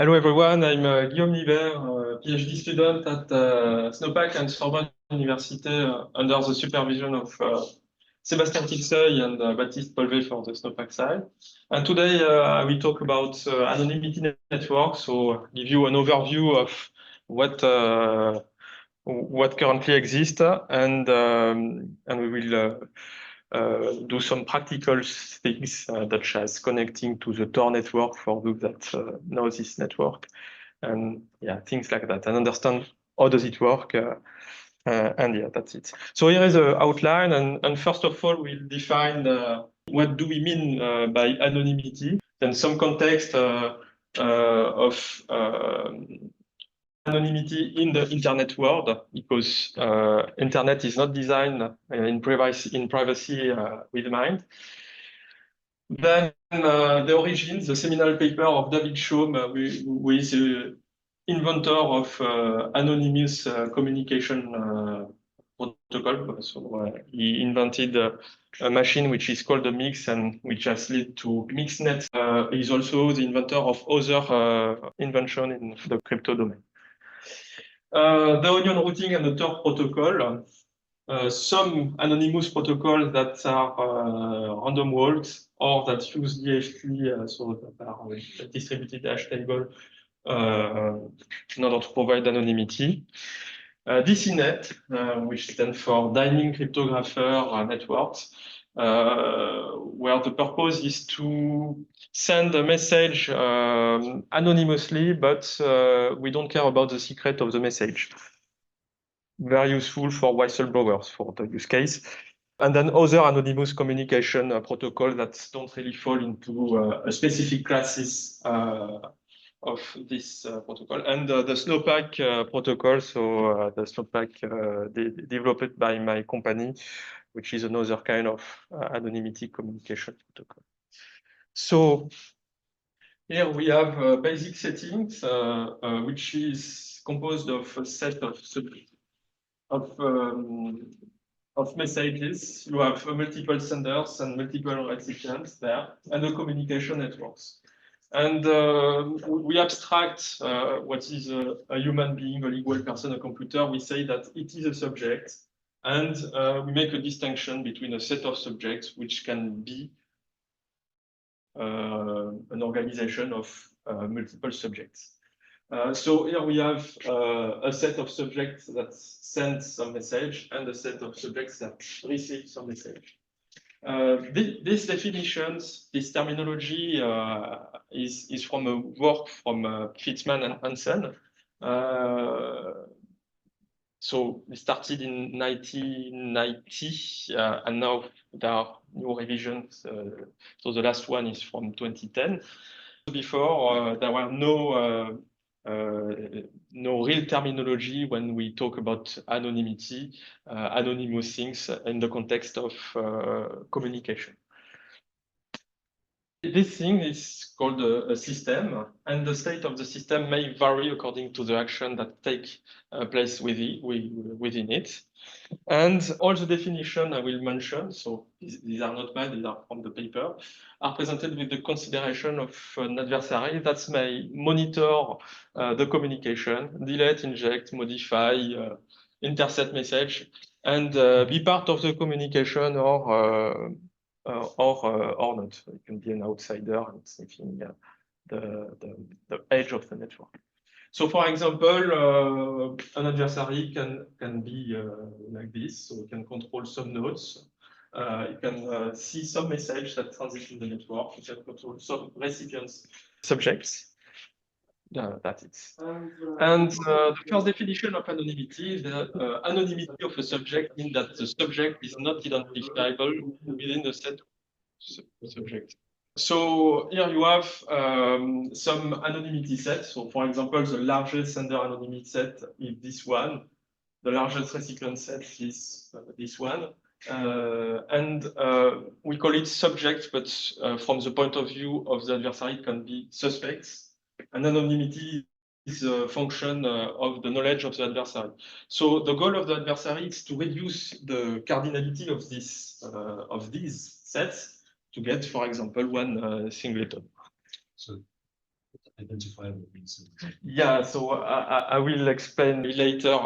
Hello everyone, I'm Guillaume Niver, PhD student at Snowpack and Sorbonne University under the supervision of Sébastien Tilseuil and Baptiste Polvé for the Snowpack side. And today I will talk about anonymity network, so give you an overview of what currently exists, and we will do some practical things such as connecting to the Tor network for those that know this network, and yeah, things like that, and understand how does it work. And yeah, that's it. So here is the outline, and first of all, we'll define what do we mean by anonymity, then some context of anonymity in the internet world, because internet is not designed in privacy with mind. Then the origins, the seminal paper of David Chaum, who is the inventor of anonymous communication protocol. So he invented a machine which is called the MIX, and which has led to MixNet. He's also the inventor of other invention in the crypto domain. The onion routing and the Tor protocol, some anonymous protocols that are random walks or that use DHT, so that are distributed hash table in order to provide anonymity. DCNet, which stands for Dining Cryptographer Networks, where the purpose is to send a message anonymously, but we don't care about the secret of the message. Very useful for whistleblowers for the use case. And then other anonymous communication protocols that don't really fall into a specific classes of this protocol. And the Snowpack protocol, so the Snowpack developed by my company, which is another kind of anonymity communication protocol. So here we have basic settings, which is composed of a set of messages. You have multiple senders and multiple recipients there, and the communication networks. And we abstract what is a human being, a legal person, a computer. We say that it is a subject, and we make a distinction between a set of subjects, which can be an organization of multiple subjects. So here we have a set of subjects that send some message and a set of subjects that receive some message. These definitions, this terminology is from a work from Fitzman and Hansen. So we started in 1990, and now there are new revisions. So the last one is from 2010. Before, there were no real terminology when we talk about anonymity, anonymous things in the context of communication. This thing is called a system, and the state of the system may vary according to the action that take place within it. And all the definition I will mention, so these are not bad, these are from the paper, are presented with the consideration of an adversary that may monitor the communication, delete, inject, modify, intercept message, and be part of the communication or not. It can be an outsider and sniffing the edge of the network. So, for example, an adversary can be like this. So it can control some nodes. It can see some message that transition the network. It can control some recipients, subjects. That's it. And the first definition of anonymity is that anonymity of a subject means that the subject is not identifiable within the set of subjects. So here you have some anonymity sets. So for example, the largest sender anonymity set is this one. The largest recipient set is this one. And we call it subject, but from the point of view of the adversary, it can be suspects. And anonymity is a function of the knowledge of the adversary. So the goal of the adversary is to reduce the cardinality of these sets to get, for example, one singleton. So Identifiable means. Yeah, so I will explain later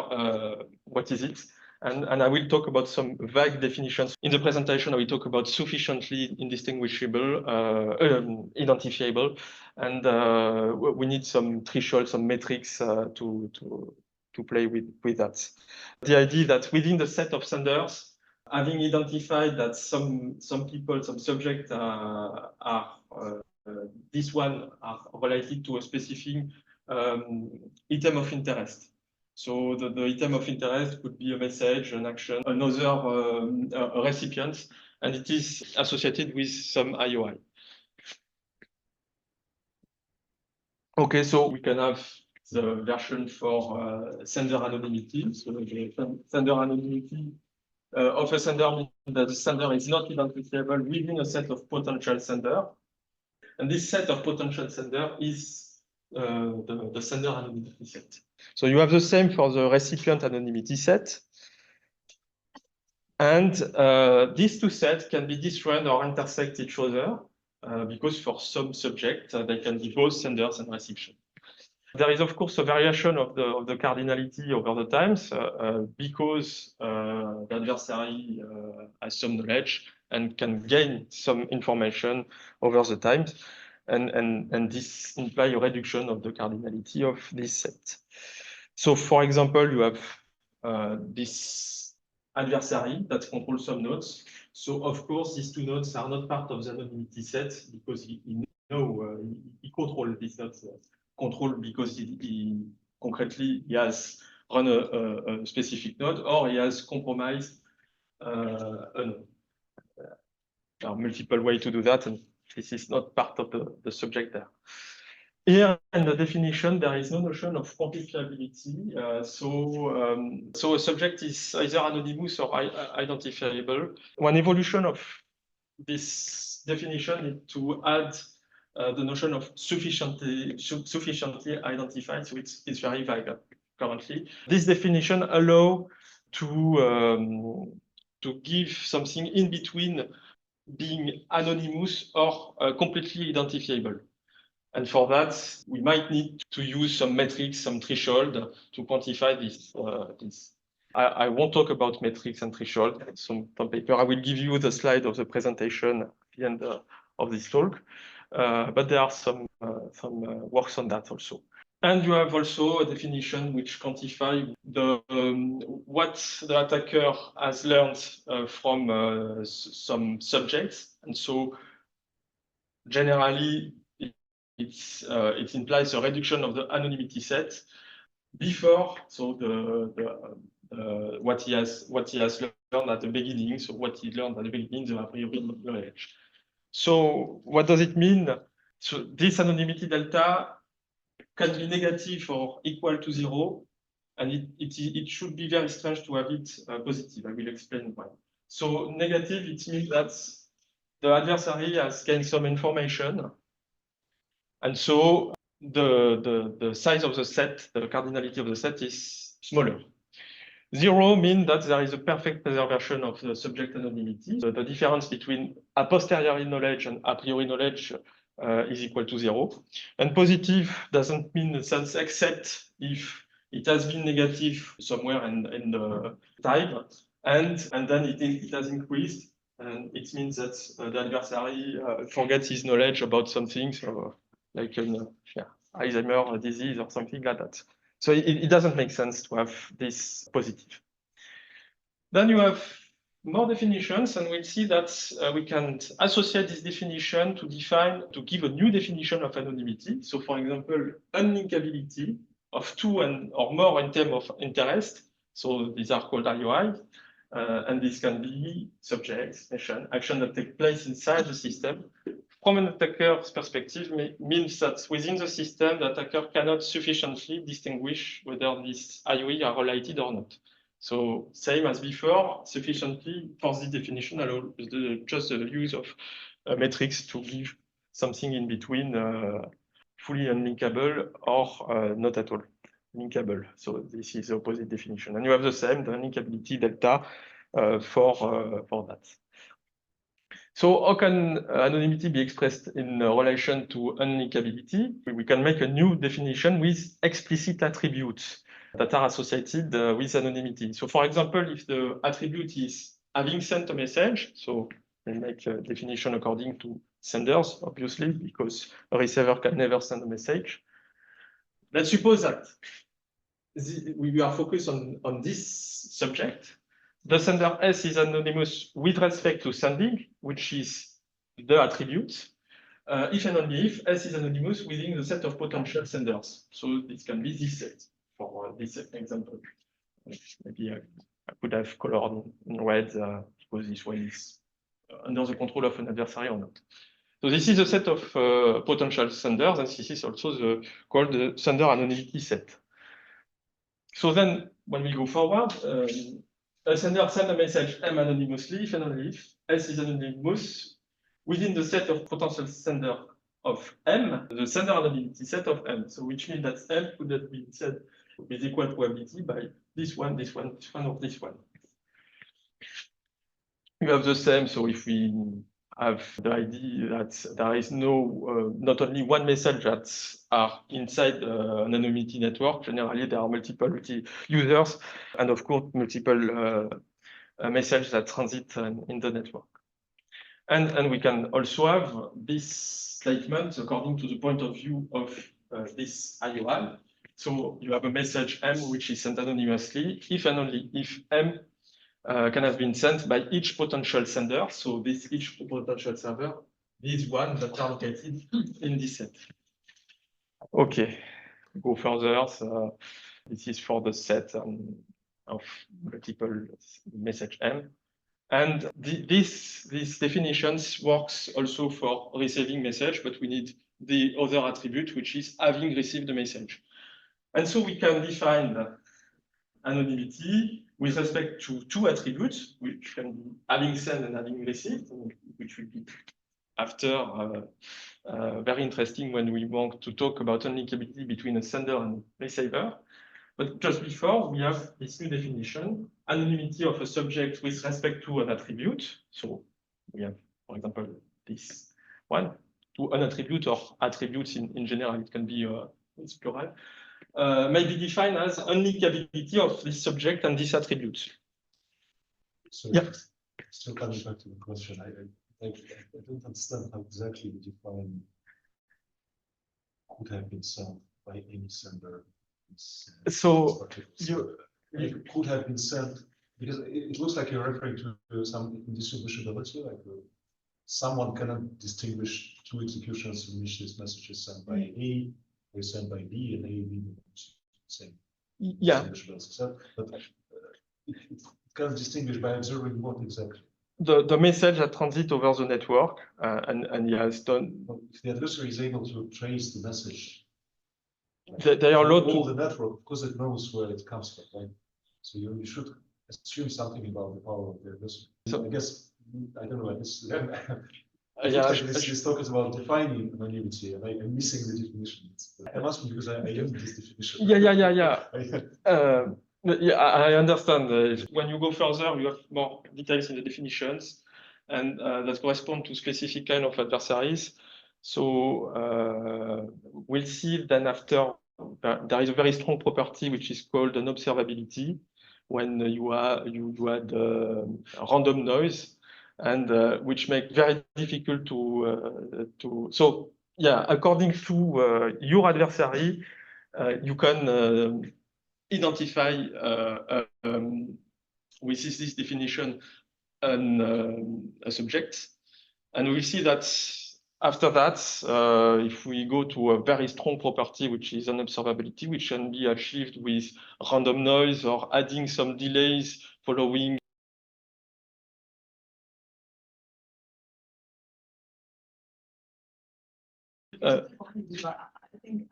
what is it. And I will talk about some vague definitions. In the presentation, I will talk about sufficiently indistinguishable, identifiable, and we need some threshold, some metrics to play with that. The idea that within the set of senders, having identified that some people, some subjects are this one are related to a specific item of interest. So the item of interest could be a message, an action, another a recipient, and it is associated with some IOI. Okay, so we can have the version for sender anonymity. So the sender anonymity of a sender means that the sender is not identifiable within a set of potential sender. And this set of potential sender is the sender anonymity set. So you have the same for the recipient anonymity set. And these two sets can be disjoint or intersect each other because for some subject, they can be both senders and recipients. There is, of course, a variation of the cardinality over the times because the adversary has some knowledge and can gain some information over the times. And this implies a reduction of the cardinality of this set. So, for example, you have this adversary that controls some nodes. So, of course, these two nodes are not part of the anonymity set because he controls these nodes. Control because he concretely he has run a specific node or he has compromised a node. There are multiple ways to do that, and this is not part of the subject there. Here in the definition, there is no notion of quantifiability. So a subject is either anonymous or identifiable. One evolution of this definition is to add the notion of sufficiently identified, so it's very vague currently. This definition allows to give something in between being anonymous or completely identifiable. And for that, we might need to use some metrics, some threshold to quantify this. I won't talk about metrics and threshold. Some paper. I will give you the slide of the presentation at the end of this talk. But there are some works on that also. And you have also a definition which quantifies what the attacker has learned from some subjects. And so generally, it implies a reduction of the anonymity set before, so what he has learned at the beginning, so what he learned at the beginning, the a priori knowledge. So what does it mean? So this anonymity delta can be negative or equal to 0, and it should be very strange to have it positive. I will explain why. So negative, it means that the adversary has gained some information, and so the size of the set, the cardinality of the set is smaller. 0 means that there is a perfect preservation of the subject anonymity. The difference between a posteriori knowledge and a priori knowledge is equal to 0. And positive doesn't mean sense except if it has been negative somewhere in the time, and then it has increased, and it means that the adversary forgets his knowledge about something, so like Alzheimer's disease or something like that. So it doesn't make sense to have this positive. Then you have more definitions, and we'll see that we can associate this definition to give a new definition of anonymity. So for example, unlinkability of two or more items of interest. So these are called IOI, and this can be subjects, action that take place inside the system. From an attacker's perspective, means that within the system, the attacker cannot sufficiently distinguish whether these IOI are related or not. So same as before, sufficiently for this definition allows just the use of metrics to give something in between fully unlinkable or not at all linkable. So this is the opposite definition. And you have the same, the linkability delta for that. So how can anonymity be expressed in relation to unlinkability? We can make a new definition with explicit attributes that are associated with anonymity. So for example, if the attribute is having sent a message, so we make a definition according to senders, obviously, because a receiver can never send a message. Let's suppose that we are focused on this subject. The sender S is anonymous with respect to sending, which is the attribute, if and only if S is anonymous within the set of potential senders. So this can be this set for this example. Maybe I could have colored in red because this one is under the control of an adversary or not. So this is a set of potential senders, and this is also called the sender anonymity set. So then, when we go forward, a sender sends a message M anonymously if and only if S is anonymous within the set of potential sender of M, the sender anonymity set of M. So which means that M could have been set with equal probability by this one, this one, this one, or this one. You have the same, so if we have the idea that there is no, not only one message that are inside an anonymity network, generally there are multiple users, and of course, multiple messages that transit in the network. And we can also have this statement according to the point of view of this IOL. So you have a message M which is sent anonymously if and only if M can have been sent by each potential sender. So this each potential server, these ones that are located in this set. Okay, go further. So this is for the set of multiple message M. And these definitions works also for receiving message, but we need the other attribute, which is having received the message. And so we can define anonymity with respect to two attributes, which can be having sent and having received, which will be after very interesting when we want to talk about unlinkability between a sender and receiver. But just before, we have this new definition, anonymity of a subject with respect to an attribute. So we have, for example, this one, to an attribute or attributes in general, it can be it's plural, may be defined as unlinkability of this subject and this attribute. So yeah. Still coming back to the question, I don't understand how exactly you define could have been sent by any sender. So it could have been sent because it looks like you're referring to some indistinguishability, like someone cannot distinguish two executions in which this message is sent by A or sent by B, and A and B same. Yeah. So, but it can distinguish by observing what exactly. The message that transit over the network, and he has done. If the adversary is able to trace the message. They are allowed to the network because it knows where it comes from, right? So you should assume something about the power of the adversary. So I guess I don't know. I guess this talk is about defining anonymity, and I'm missing the definition. I'm asking because I use this definition. Yeah, I understand. When you go further, you have more details in the definitions, and that correspond to specific kind of adversaries. So we'll see then after there is a very strong property which is called an observability when you add random noise, and which make very difficult to. So yeah, according to your adversary, you can identify with this definition a subject, and we'll see that after that, if we go to a very strong property, which is an observability, which can be achieved with random noise or adding some delays following. I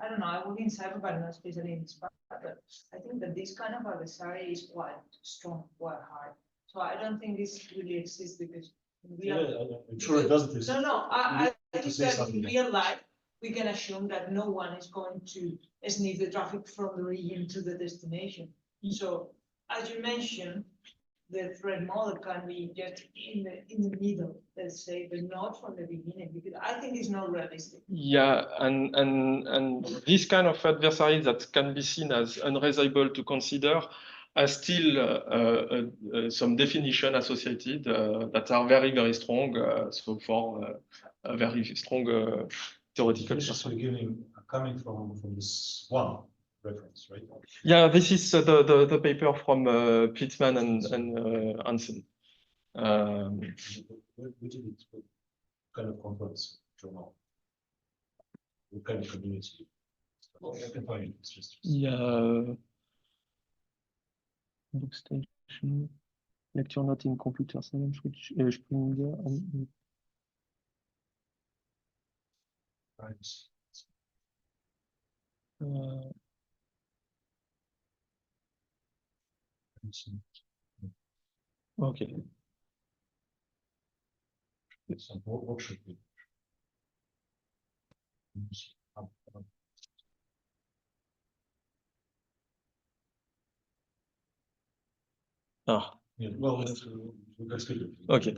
don't know, I work in cyber, but not especially in Spark, but I think that this kind of adversary is quite strong, quite hard. So I don't think this really exists because I'm sure it doesn't exist. No, I think that in real life, we can assume that no one is going to sniff the traffic from the region to the destination. So as you mentioned, the thread model can be just in the middle, let's say, but not from the beginning, because I think it's not realistic. Yeah, and this kind of adversary that can be seen as unreasonable to consider are still some definition associated that are very, very strong. So for a very strong theoretical. This is beginning coming from this one reference, right? Yeah, this is the paper from Pittman and Hansen. Which is it? What kind of conference journal? What kind of community? I can find it. It's just. Yeah. Book station, lecture note in computer science, which Springer and Right. okay. So what should be? Ah, Yeah, well, that's good. okay.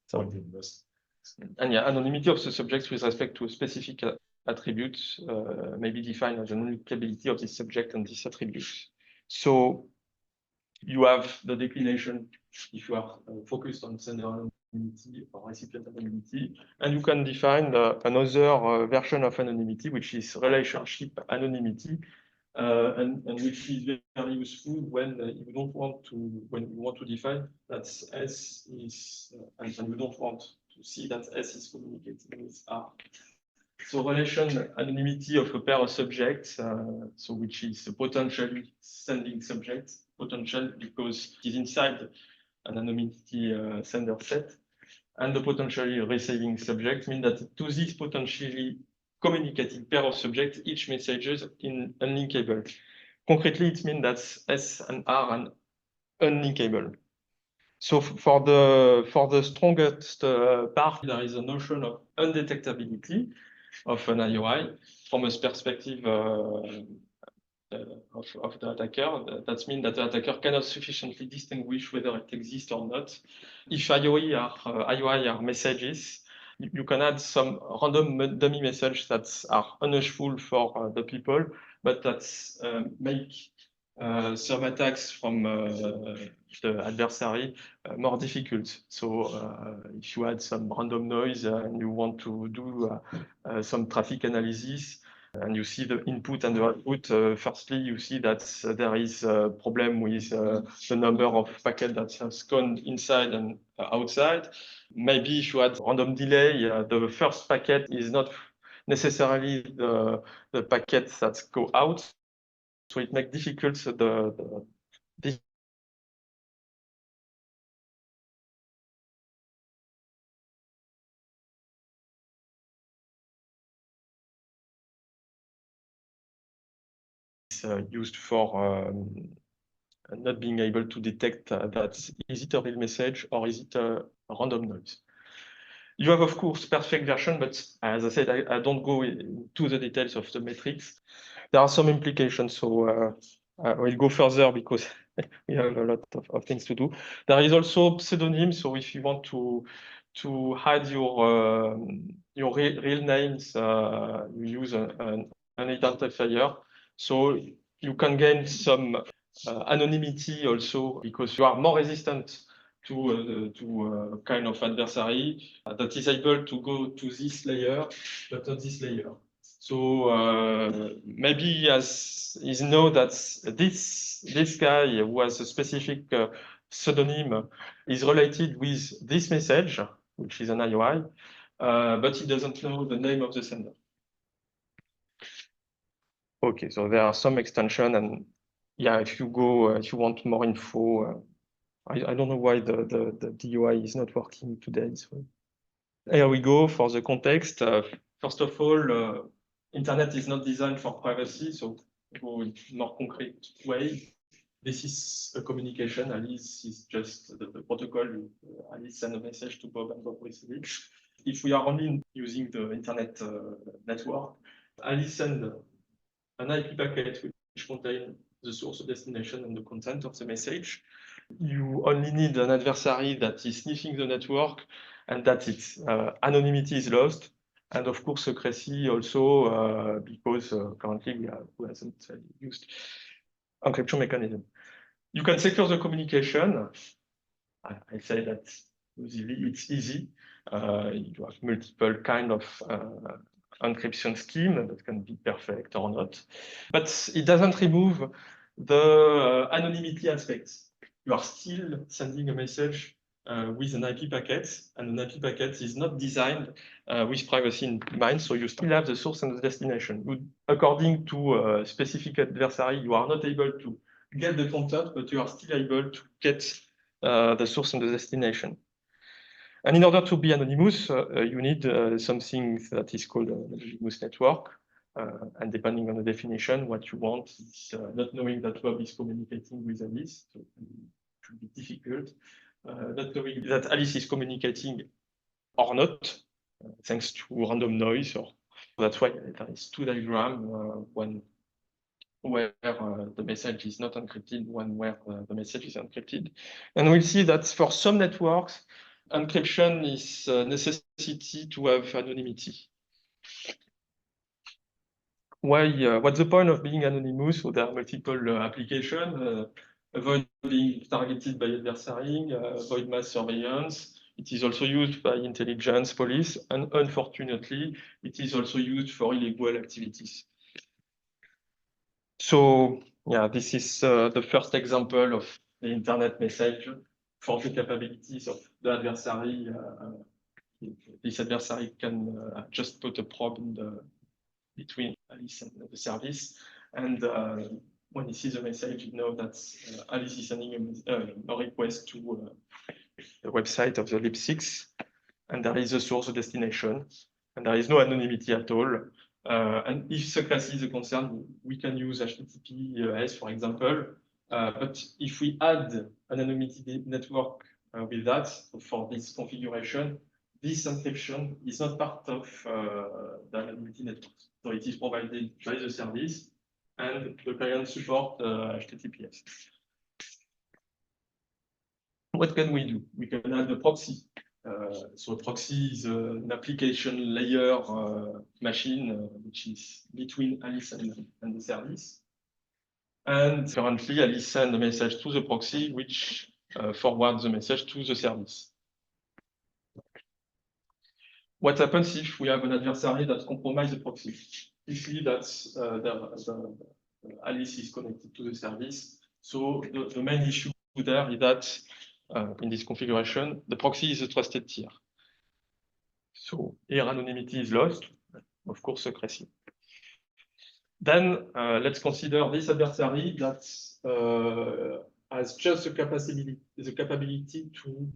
So, Point in this. and yeah, anonymity of the subject with respect to a specific attribute may be defined as an uniqueability of this subject and this attribute. So you have the declination if you are focused on sender anonymity or recipient anonymity, and you can define another version of anonymity, which is relationship anonymity, and which is very useful when you don't want to, when you want to define that S is, and you don't want to see that S is communicating with R. So relation anonymity of a pair of subjects, so which is a potentially sending subject, potential because it is inside an anonymity sender set, and the potentially receiving subject mean that to this potentially communicating pair of subjects, each message is unlinkable. Concretely, it means that S and R are unlinkable. So for the strongest part, there is a notion of undetectability of an IOI from a perspective of the attacker. That means that the attacker cannot sufficiently distinguish whether it exists or not. If IOI are messages, you can add some random dummy messages that are unuseful for the people, but that make some attacks from the adversary more difficult. So if you add some random noise and you want to do some traffic analysis, and you see the input and the output, firstly, you see that there is a problem with the number of packets that has gone inside and outside. Maybe if you add random delay, the first packet is not necessarily the packets that go out. So it makes difficult this used for not being able to detect that is it a real message or is it a random noise. You have, of course, perfect version, but as I said, I don't go into the details of the metrics. There are some implications, so we'll go further because we have a lot of things to do. There is also pseudonym, so if you want to hide your real names, you use an identifier. So you can gain some anonymity also because you are more resistant to a kind of adversary that is able to go to this layer, but not this layer. So maybe as is know that this guy who has a specific pseudonym is related with this message, which is an IOI, but he doesn't know the name of the sender. Okay, so there are some extension, and yeah, if you go, if you want more info, I don't know why the DUI is not working today. So here we go for the context. First of all, internet is not designed for privacy, so go in more concrete way. This is a communication. Alice is just the protocol. Alice send a message to Bob and Bob receive it. If we are only using the internet network, Alice send an IP packet which contains the source of destination and the content of the message. You only need an adversary that is sniffing the network and that's it. Anonymity is lost. And of course, secrecy also, because currently we haven't used encryption mechanism. You can secure the communication. I say that it's easy. You have multiple kind of encryption scheme that can be perfect or not, but it doesn't remove the anonymity aspects. You are still sending a message with an IP packet, and an IP packet is not designed with privacy in mind, so you still have the source and the destination. According to a specific adversary, you are not able to get the content, but you are still able to get the source and the destination. And in order to be anonymous, you need something that is called an anonymous network. And depending on the definition, what you want is not knowing that Bob is communicating with Alice, so it should be difficult. Not knowing that Alice is communicating or not, thanks to random noise. Or that's why there is two diagrams, one where the message is not encrypted, one where the message is encrypted. And we'll see that for some networks, encryption is a necessity to have anonymity. Why? What's the point of being anonymous? So there are multiple applications. Avoid being targeted by adversary, avoid mass surveillance. It is also used by intelligence police, and unfortunately, it is also used for illegal activities. So yeah, this is the first example of the internet message for the capabilities of the adversary. This adversary can just put a probe in between Alice and the service, and when he sees a message, you know that Alice is sending a request to the website of the Lip6, and there is a source, a destination, and there is no anonymity at all. And if secrecy is a concern, we can use HTTPS, for example. But if we add an anonymity network with that, for this configuration, this encryption is not part of the anonymity network. So it is provided by the service, and the client support HTTPS. What can we do? We can add a proxy. So a proxy is an application layer machine which is between Alice and the service. And currently, Alice sends a message to the proxy, which forwards the message to the service. What happens if we have an adversary that compromises the proxy? We see that Alice is connected to the service. So the main issue there is that in this configuration, the proxy is a trusted tier. So here anonymity is lost, of course secrecy. Then let's consider this adversary that has just the capability to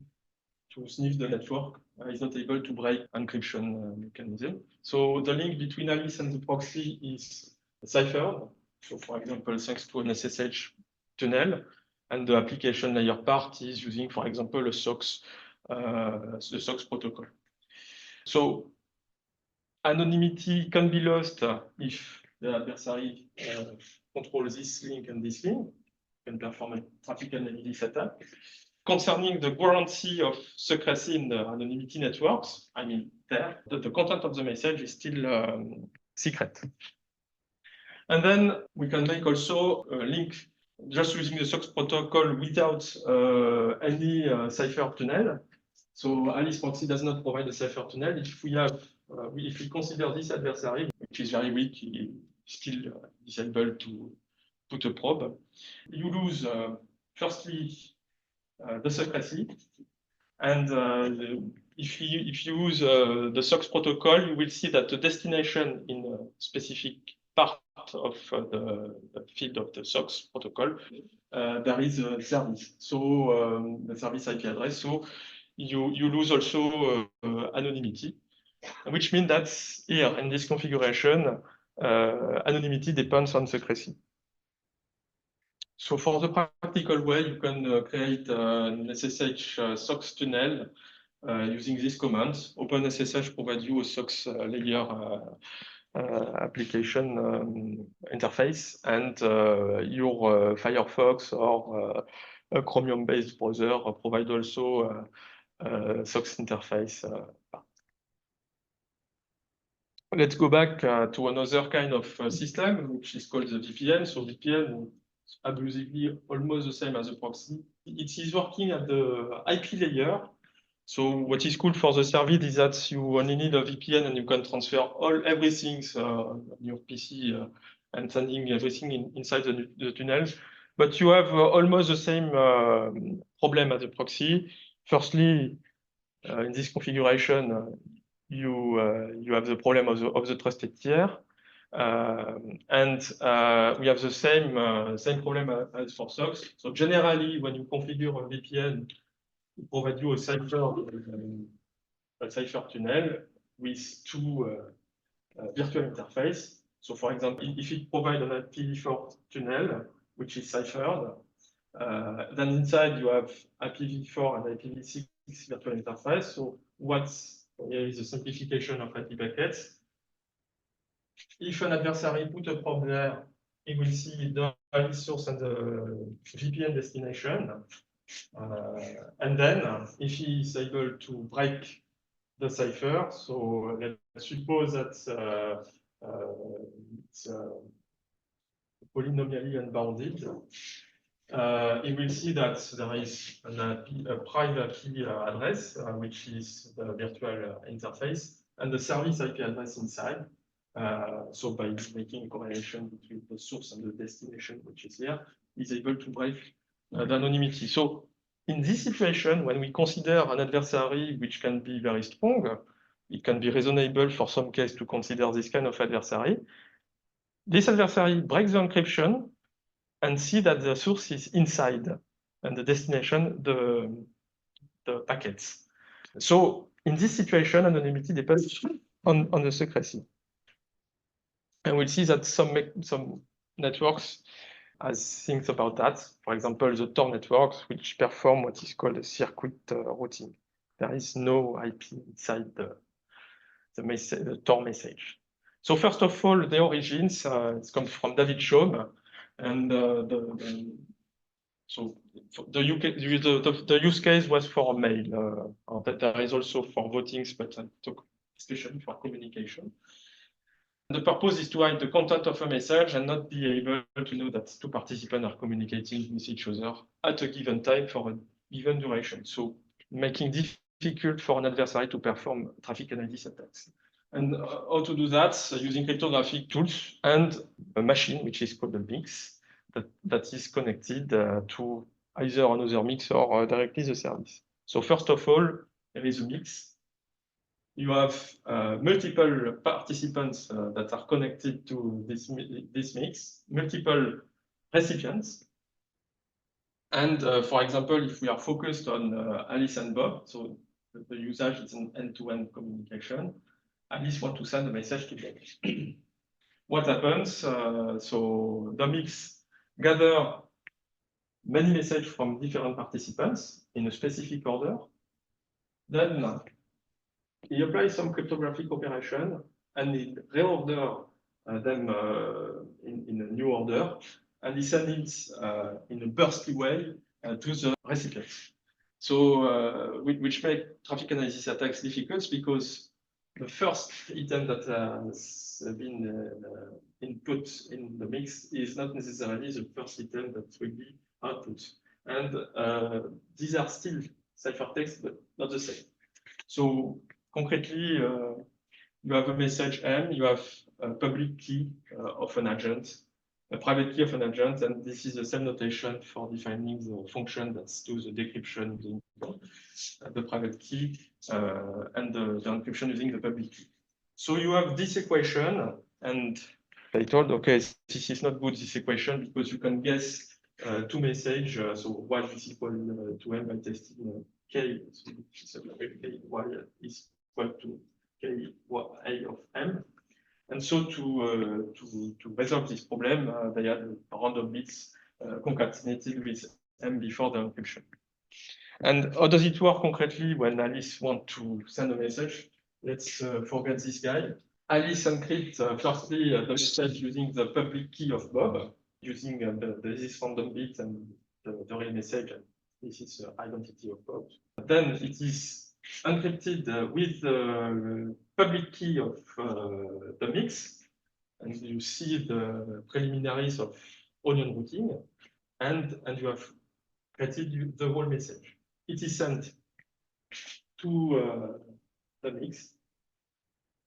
sniff the network, is not able to break encryption mechanism. So the link between Alice and the proxy is ciphered. So for example, thanks to an SSH tunnel, and the application layer part is using, for example, a SOX, the SOX protocol. So anonymity can be lost if the adversary controls this link and this link, can perform a traffic analysis attack. Concerning the guarantee of secrecy in the anonymity networks, I mean, there, the content of the message is still secret. And then we can make also a link just using the SOX protocol without any cipher tunnel. So Alice proxy does not provide a cipher tunnel. If we consider this adversary, which is very weak, still disabled to put a probe, you lose firstly the secrecy, and if you use the SOX protocol, you will see that the destination in a specific part of the field of the SOX protocol, there is a service. So the service IP address. So you lose also anonymity, which means that here in this configuration, anonymity depends on secrecy. So for the practical way, you can create an SSH SOX tunnel using this command. OpenSSH provides you a SOX layer application interface, and your Firefox or a Chromium-based browser provide also SOX interface. Let's go back to another kind of system, which is called the VPN. So VPN is abusively almost the same as a proxy. It is working at the IP layer. So what is cool for the service is that you only need a VPN and you can transfer everything on your PC and sending everything inside the tunnel. But you have almost the same problem as a proxy. Firstly, in this configuration, you have the problem of the trusted tier. And we have the same problem as for SOX. So generally, when you configure a VPN, it provides you a cipher tunnel with two virtual interfaces. So for example, if it provides an IPv4 tunnel, which is ciphered, then inside you have IPv4 and IPv6 virtual interface. So here is a simplification of IP packets. If an adversary put a probe there, he will see the IP source and the VPN destination. And then if he is able to break the cipher, so let's suppose that it's polynomially unbounded, you will see that there is a private IP address, which is the virtual interface, and the service IP address inside. So by making a correlation between the source and the destination, which is here, is able to break the anonymity. So in this situation, when we consider an adversary which can be very strong, it can be reasonable for some case to consider this kind of adversary. This adversary breaks the encryption and see that the source is inside and the destination, the packets. So in this situation, anonymity depends on the secrecy. And we'll see that some networks has things about that. For example, the Tor networks, which perform what is called a circuit routing. There is no IP inside the Tor message. So first of all, the origins, it comes from David Chaum. And so the use case was for mail. There is also for votings, but especially for communication. The purpose is to hide the content of a message and not be able to know that two participants are communicating with each other at a given time for a given duration. So making difficult for an adversary to perform traffic analysis attacks. And how to do that? Using cryptographic tools and a machine, which is called a mix, that is connected to either another mix or directly the service. So first of all, there is a mix. You have multiple participants that are connected to this mix, multiple recipients. And for example, if we are focused on Alice and Bob, so the usage is an end-to-end communication, Alice wants to send a message to Bob. What happens? So the mix gather many messages from different participants in a specific order. Then he applies some cryptographic operation and he reorder them in a new order, and he sends it in a bursty way to the recipient. So which make traffic analysis attacks difficult because the first item that has been input in the mix is not necessarily the first item that will be output. And these are still ciphertext, but not the same. So concretely, you have a message M, you have a public key of an agent, a private key of an agent, and this is the same notation for defining the function that does the decryption using the private key and the encryption using the public key. So you have this equation, and I told, okay, this is not good, this equation, because you can guess two messages. So y is equal to M by testing K, so K y is equal to K A of M. And so to resolve this problem, they had random bits concatenated with M before the encryption. And how does it work concretely when Alice wants to send a message? Let's forget this guy. Alice encrypts firstly the message using the public key of Bob, using this random bit and the real message. And this is the identity of both. Then it is encrypted with the public key of the mix. And you see the preliminaries of onion routing, and you have created the whole message. It is sent to the mix,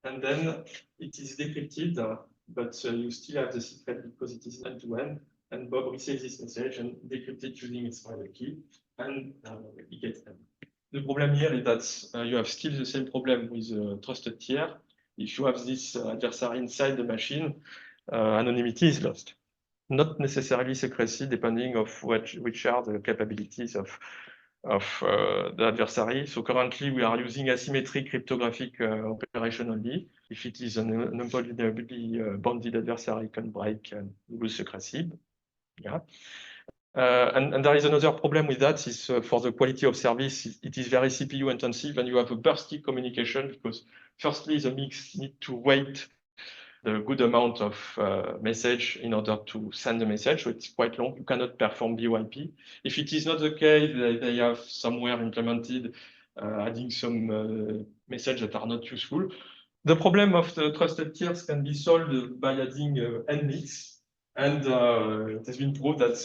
and then it is decrypted, but you still have the secret because it is end-to-end, and Bob receives this message and decrypts it using its private key, and he gets them. The problem here is that you have still the same problem with trusted tier. If you have this adversary inside the machine, anonymity is lost. Not necessarily secrecy, depending on which are the capabilities of the adversary. So currently, we are using asymmetric cryptographic operation only. If it is an unavoidably bounded adversary, can break and lose secrecy. Yeah. And there is another problem with that is for the quality of service, it is very CPU intensive, and you have a bursty communication because firstly, the mix need to wait the good amount of message in order to send the message. So it's quite long. You cannot perform VoIP. If it is not the case, they have somewhere implemented adding some messages that are not useful. The problem of the trusted tiers can be solved by adding NMix. And it has been proved that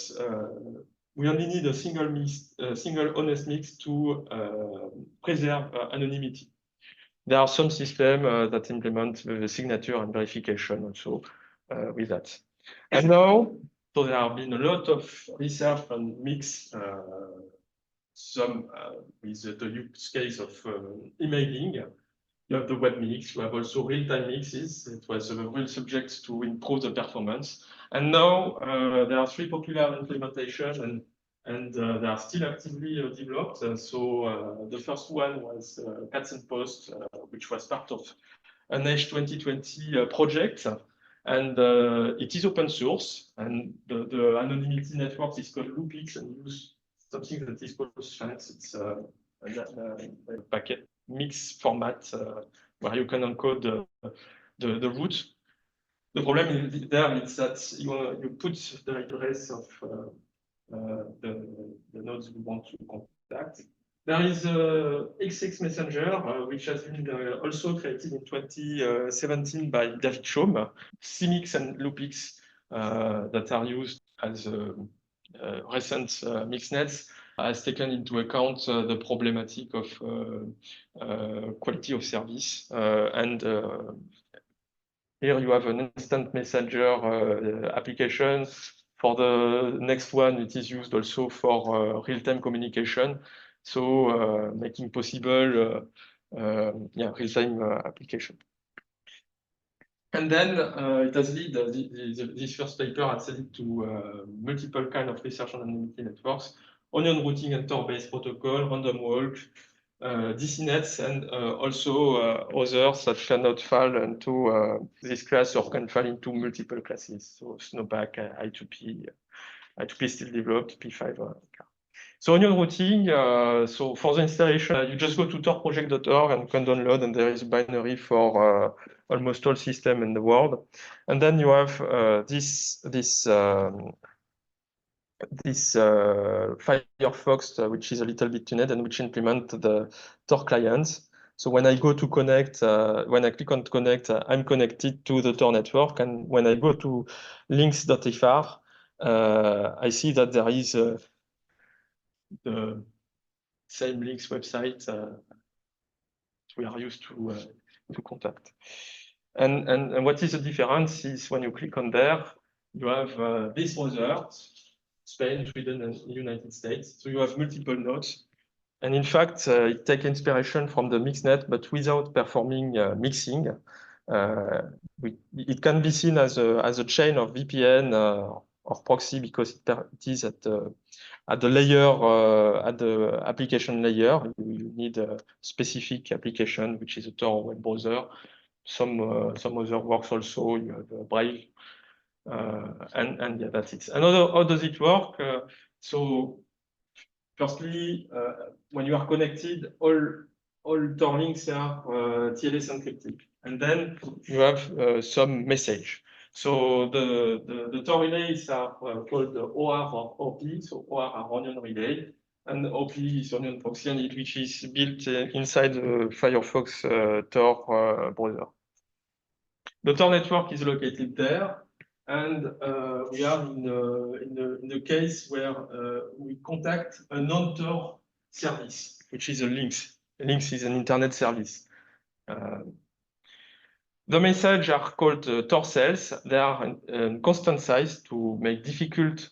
we only need a single honest mix to preserve anonymity. There are some systems that implement the signature and verification also with that. And now, so there have been a lot of research on mix, some with the use case of emailing. You have the web mix, you have also real-time mixes. It was a real subject to improve the performance. And now there are 3 popular implementations, and they are still actively developed. So the first one was Cats and Post, which was part of an Edge 2020 project. And it is open source. And the anonymity network is called Loopix, and use something that is called Shanks. It's a packet mix format where you can encode the root. The problem there is that you put the address of the nodes you want to contact. There is XX Messenger, which has been also created in 2017 by David Chaum. CMix and Loopix that are used as recent mixnets has taken into account the problematic of quality of service. And here you have an instant messenger application. For the next one, it is used also for real-time communication. So making possible real-time application. And then it has led this first paper has led to multiple kind of research on anonymity networks, onion routing and Tor-based protocol, random walk, DCNets, and also others that cannot fall into this class or can fall into multiple classes. So Snowpack, I2P is still developed, P5. So onion routing, so for the installation, you just go to torproject.org and you can download, and there is a binary for almost all systems in the world. And then you have this Firefox, which is a little bit tuned and which implement the Tor clients. So when I go to connect, when I click on connect, I'm connected to the Tor network. And when I go to links.fr, I see that there is the same links website we are used to contact. And what is the difference is when you click on there, you have this browser, Spain, Sweden, and United States. So you have multiple nodes. And in fact, it takes inspiration from the mixnet, but without performing mixing. It can be seen as a chain of VPN or proxy because it is at the layer, at the application layer. You need a specific application, which is a Tor web browser. Some other works also. You have Brave. And yeah, that's it. How does it work? So firstly, when you are connected, all Tor links are TLS encrypted. And then you have some message. So the Tor relays are called OR or OP. So OR are onion relay, and OP is onion proxy, and which is built inside the Firefox Tor browser. The Tor network is located there, and we are in a case where we contact a non-Tor service, which is a Lynx. Lynx is an internet service. The messages are called Tor cells. They are constant size to make difficult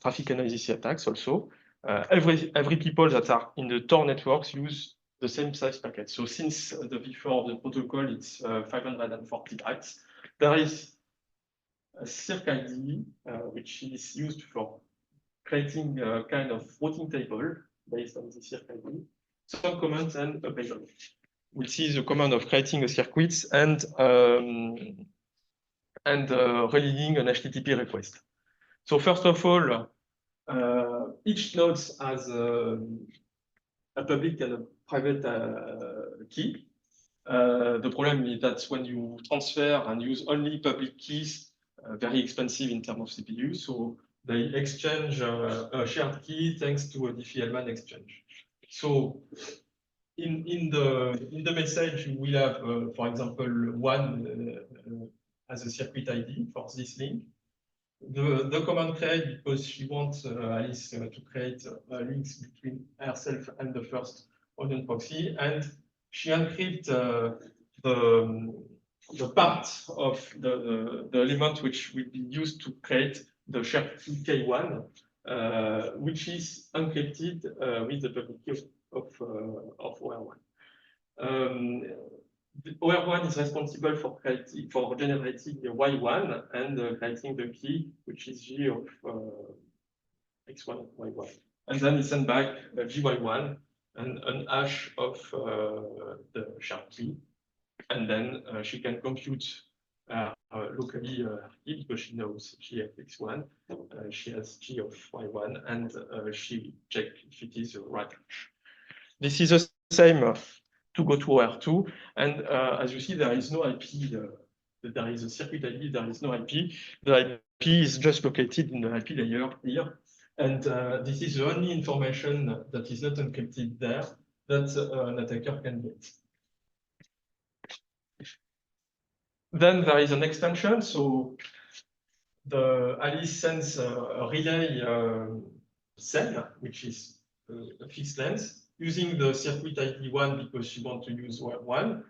traffic analysis attacks also. Every people that are in the Tor networks use the same size packet. So since the V4 of the protocol, it's 540 bytes. There is a circID, which is used for creating a kind of routing table based on the circID, some commands and a payload. We'll see the command of creating a circuit and releasing an HTTP request. So first of all, each node has a public and a private key. The problem is that when you transfer and use only public keys, very expensive in terms of CPU, so they exchange a shared key thanks to a Diffie-Hellman exchange. So in the message, we will have, for example, one as a circuit ID for this link. The command create because she wants Alice to create links between herself and the first onion proxy, and she encrypts the part of the element which will be used to create the shared key K1, which is encrypted with the public key of OR1. OR1 is responsible for generating the Y1 and creating the key, which is G of X1 Y1. And then it sends back GY1 and an hash of the shared key. And then she can compute locally because she knows G of X1, she has G of Y1, and she checks if it is the right hash. This is the same to go to OR2, and as you see, there is no IP. There is a circuit ID, there is no IP. The IP is just located in the IP layer here, and this is the only information that is not encrypted there that an attacker can get. Then there is an extension, so the Alice sends a relay cell, which is a fixed length, using the circuit ID 1 because she wants to use 1.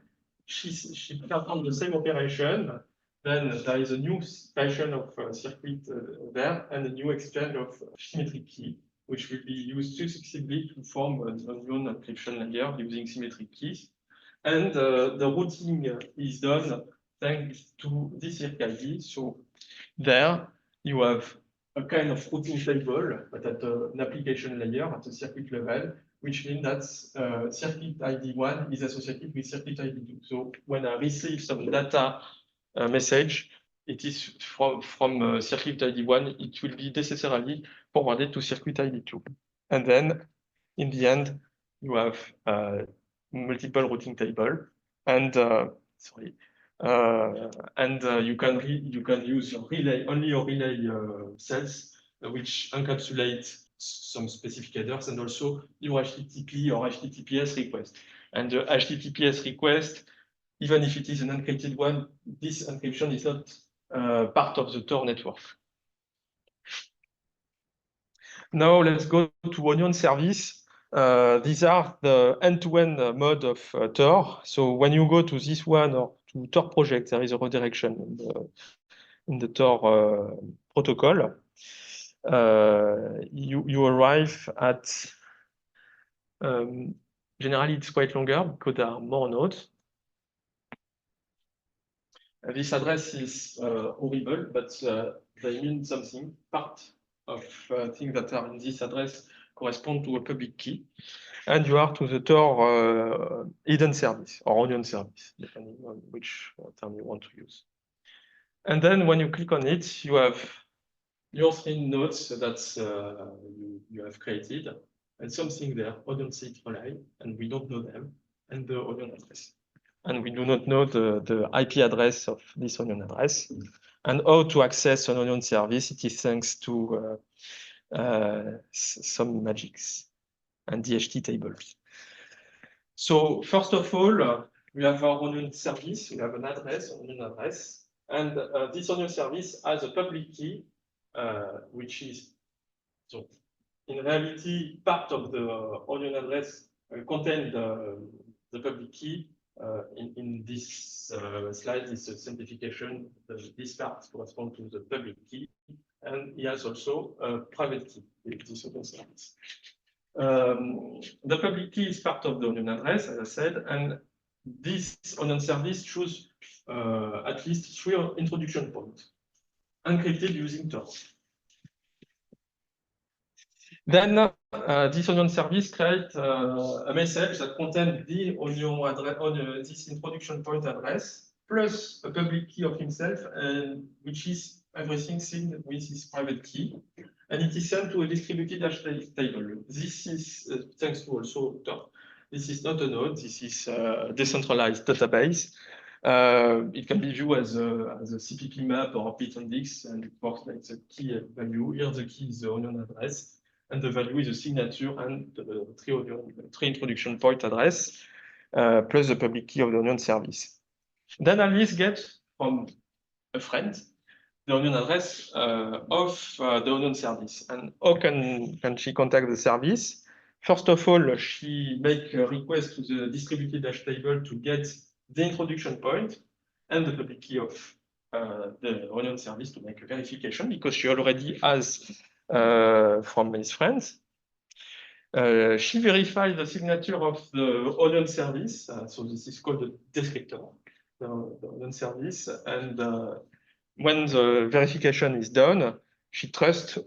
She performs the same operation. Then there is a new version of circuit there and a new exchange of symmetric key, which will be used successively to form an onion encryption layer using symmetric keys. And the routing is done thanks to this circuit. So there you have a kind of routing table, but at an application layer, at the circuit level, which means that circuit ID 1 is associated with circuit ID 2. So when I receive some data message, it is from circuit ID 1, it will be necessarily forwarded to circuit ID 2. And then in the end, you have multiple routing table, and you can use only your relay cells, which encapsulate some specific headers, and also your HTTP or HTTPS request. And the HTTPS request, even if it is an encrypted one, this encryption is not part of the Tor network. Now let's go to Onion service. These are the end-to-end mode of Tor. So when you go to this one or to Tor project, there is a redirection in the Tor protocol. You arrive at, generally it's quite longer because there are more nodes. This address is horrible, but they mean something. Part of things that are in this address correspond to a public key. And you are to the Tor hidden service or onion service, depending on which term you want to use. And then when you click on it, you have your 3 nodes that you have created, and something there, onion state relay, and we don't know them, and the onion address. And we do not know the IP address of this onion address. And how to access an onion service, it is thanks to some magics and DHT tables. So first of all, we have our onion service, we have an onion address, and this onion service has a public key, which is, so in reality, part of the onion address contains the public key. In this slide, this simplification, this part corresponds to the public key, and he has also a private key with this onion service. The public key is part of the onion address, as I said, and this onion service chooses at least 3 introduction points, encrypted using Tor. Then this onion service creates a message that contains the onion address, this introduction point address, plus a public key of himself, which is everything synced with his private key. And it is sent to a distributed hash table. This is thanks to also Tor. This is not a node. This is a decentralized database. It can be viewed as a CPP map or a Python Dix, and it works like the key value. Here, the key is the onion address, and the value is the signature and the 3 introduction point address, plus the public key of the onion service. Then Alice gets from a friend the onion address of the onion service. And how can she contact the service? First of all, she makes a request to the distributed hash table to get the introduction point and the public key of the onion service to make a verification, because she already has from his friends. She verifies the signature of the onion service. So this is called the descriptor, the onion service. And when the verification is done, she trusts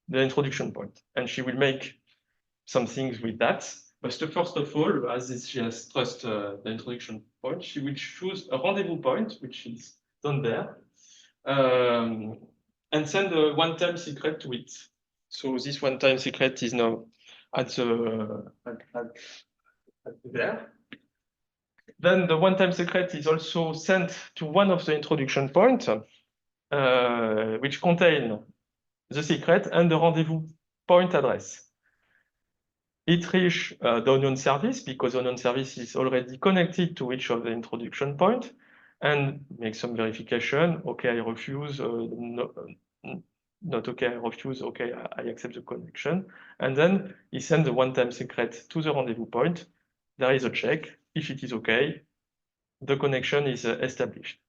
the introduction point, and she will make some things with that. But first of all, as she has trusted the introduction point, she will choose a rendezvous point, which is down there, and send a one-time secret to it. So this one-time secret is now at there. Then the one-time secret is also sent to one of the introduction points, which contain the secret and the rendezvous point address. It reaches the onion service, because the onion service is already connected to each of the introduction point, and make some verification. Okay, I refuse. Not okay, I refuse. Okay, I accept the connection. And then he sends the one-time secret to the rendezvous point. There is a check. If it is okay, the connection is established.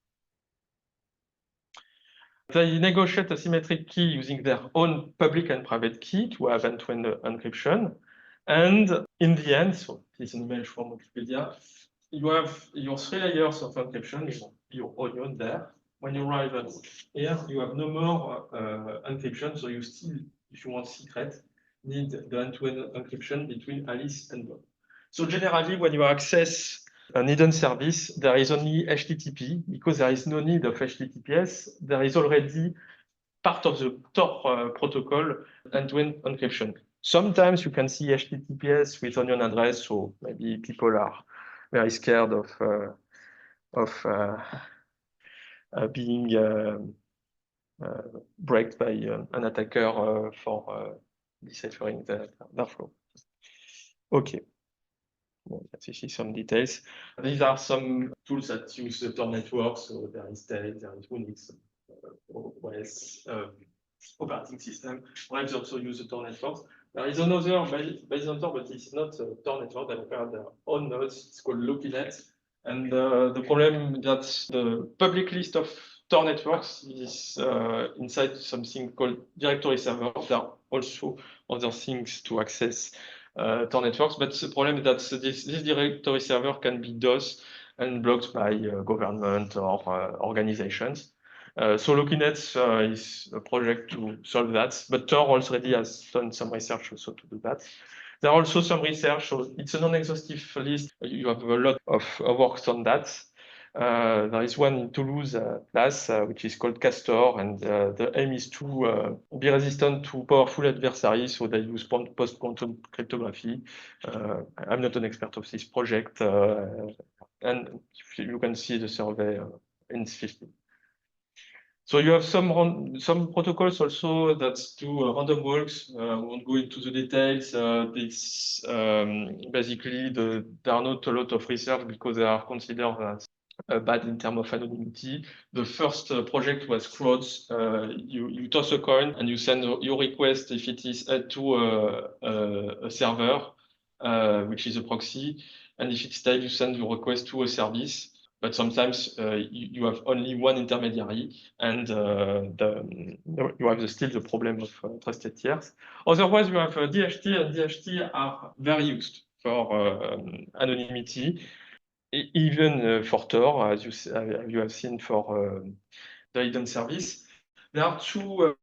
They negotiate a symmetric key using their own public and private key to have end-to-end encryption. And in the end, so this is an image from Wikipedia, you have your 3 layers of encryption, your onion there. When you arrive at here, you have no more encryption, so you still, if you want secret, need the end-to-end encryption between Alice and Bob. So generally, when you access an hidden service, there is only HTTP, because there is no need of HTTPS. There is already part of the Tor protocol end-to-end encryption. Sometimes you can see HTTPS with onion address, so maybe people are very scared of being breaked by an attacker for deciphering their flow. Okay. Well, let's see some details. These are some tools that use the Tor network. So there is Tails, there is Unix, OS, operating system. Rails also use the Tor network. There is another based on Tor, but it's not a Tor network. They operate their own nodes. It's called Lokinet. And the problem that the public list of Tor networks is inside something called directory server. There are also other things to access Tor networks, but the problem is that this directory server can be DOS and blocked by government or organizations. So Lokinet is a project to solve that, but Tor already has done some research also to do that. There are also some research, so it's a non-exhaustive list. You have a lot of work on that. There is one in Toulouse class, which is called Castor, and the aim is to be resistant to powerful adversaries, so they use post-quantum cryptography. I'm not an expert of this project, and you can see the survey in 15. So you have some protocols also that do random walks. I won't go into the details. This basically there are not a lot of research because they are considered as bad in terms of anonymity. The first project was Crowds. You toss a coin and you send your request if it is to a server, which is a proxy, and if it's tailed, you send your request to a service. But sometimes you have only one intermediary, and you have still the problem of trusted tiers. Otherwise, you have DHT, and DHT are very used for anonymity, even for Tor, as you have seen for the hidden service. There are two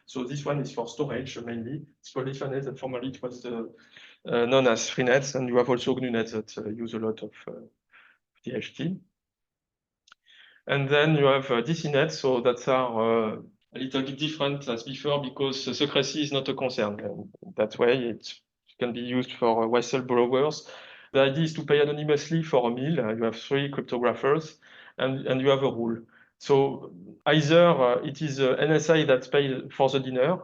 so this one is for storage mainly. It's Polyfinet, and formerly it was known as Freenet, and you have also GNUnet that use a lot of DHT. And then you have DCNet, so that are a little bit different as before because secrecy is not a concern. And that way it can be used for whistleblowers. The idea is to pay anonymously for a meal. You have 3 cryptographers, and you have a rule. So either it is NSA that pays for the dinner.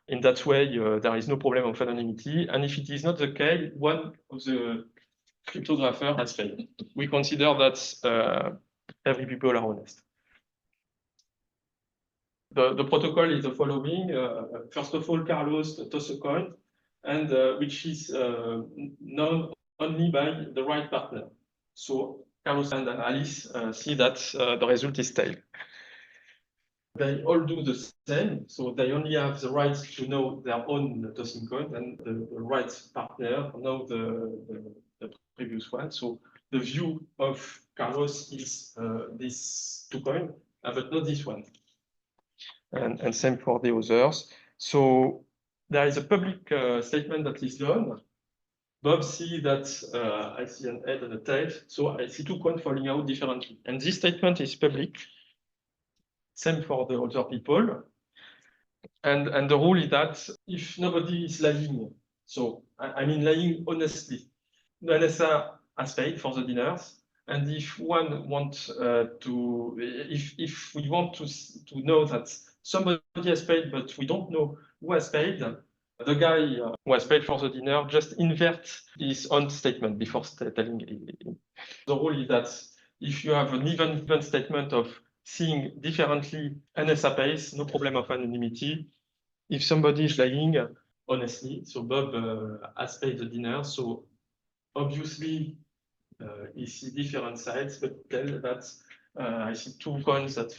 In that way, there is no problem of anonymity. And if it is not the case, one of the cryptographer has failed. We consider that every people are honest. The protocol is the following. First of all, Carlos toss a coin, and which is known only by the right partner. So Carlos and Alice see that the result is tail. They all do the same, so they only have the right to know their own tossing coin, and the right partner know the previous one. So the view of Carlos is this 2 coin, but not this one. And same for the others. So there is a public statement that is done. Bob see that I see an head and a tail, so I see 2 coins falling out differently. And this statement is public. Same for the other people. And the rule is that if nobody is lying, so I mean lying honestly, the NSA has paid for the dinners. And if one wants if we want to know that somebody has paid, but we don't know who has paid, the guy who has paid for the dinner just invert his own statement before telling him. The rule is that if you have an even statement of seeing differently NSA pays, no problem of anonymity. If somebody is lying, honestly, so Bob has paid the dinner, so obviously you see different sides, but tell that I see 2 coins that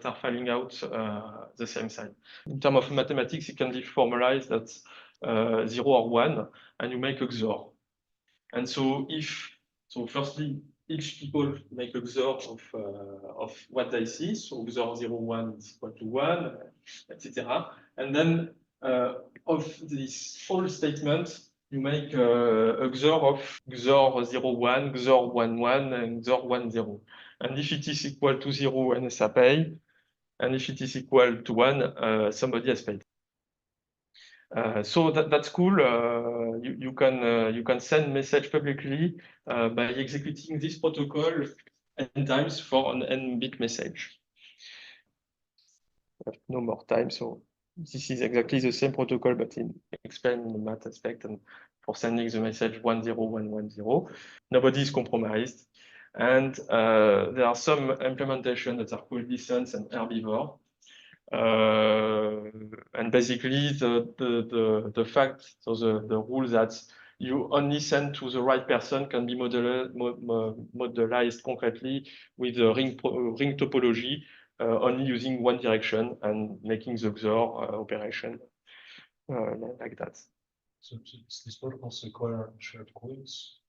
are falling out the same side. In terms of mathematics, it can be formalized that 0 or 1, and you make a XOR. And so firstly, each people make a XOR of what they see. So XOR 0, 1 is equal to 1, etc. And then of this whole statement, you make a XOR of XOR 0, 1, XOR 1, 1, and XOR 1, 0. And if it is equal to 0, NSA pay. And if it is equal to 1, somebody has paid. So that's cool. You can send message publicly by executing this protocol n times for an n-bit message. No more time. So this is exactly the same protocol, but explained in the math aspect and for sending the message 10110. Nobody is compromised. And there are some implementations that are called Distance and Herbivore. And basically the fact, so the rule that you only send to the right person can be modelized concretely with the ring topology, only using one direction and making the XOR operation like that. So these protocols require shared coins?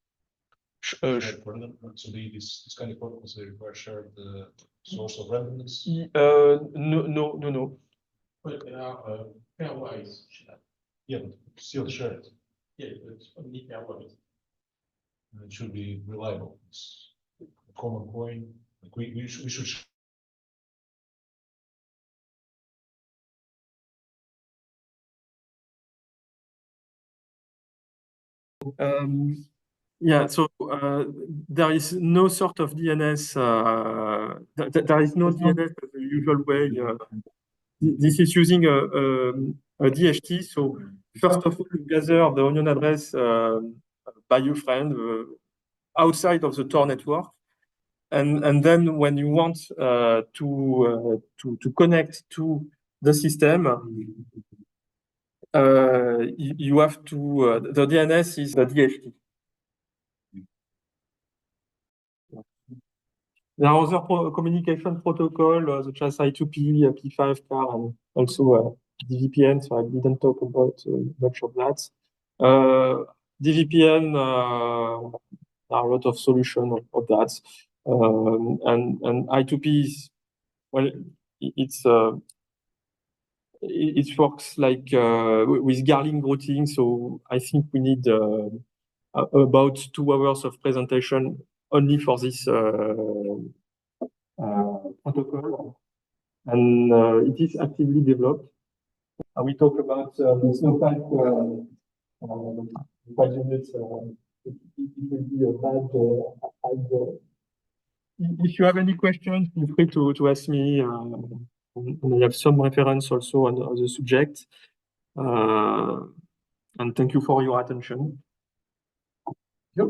Shared random. So this kind of protocols, they require shared source of randomness? No. But they are pairwise. Yeah, but still shared. Yeah, it's only pairwise. And it should be reliable. It's a common coin. Like we should Yeah, so there is no sort of DNS. There is no DNS as the usual way. This is using a DHT. So first of all, you gather the onion address by your friend outside of the Tor network, and then when you want to connect to the system, you have to. The DNS is the DHT. There are other communication protocol such as I2P, P5CAR, and also DVPN. So I didn't talk about much of that. DVPN, there are a lot of solutions of that, and I2P is, well, it works like with Garling routing. So I think we need about 2 hours of presentation only for this protocol, and it is actively developed. We talk about Snowpack 5 minutes. It will be a bad. If you have any questions, feel free to ask me. And I have some reference also on the subject. And thank you for your attention. Yep.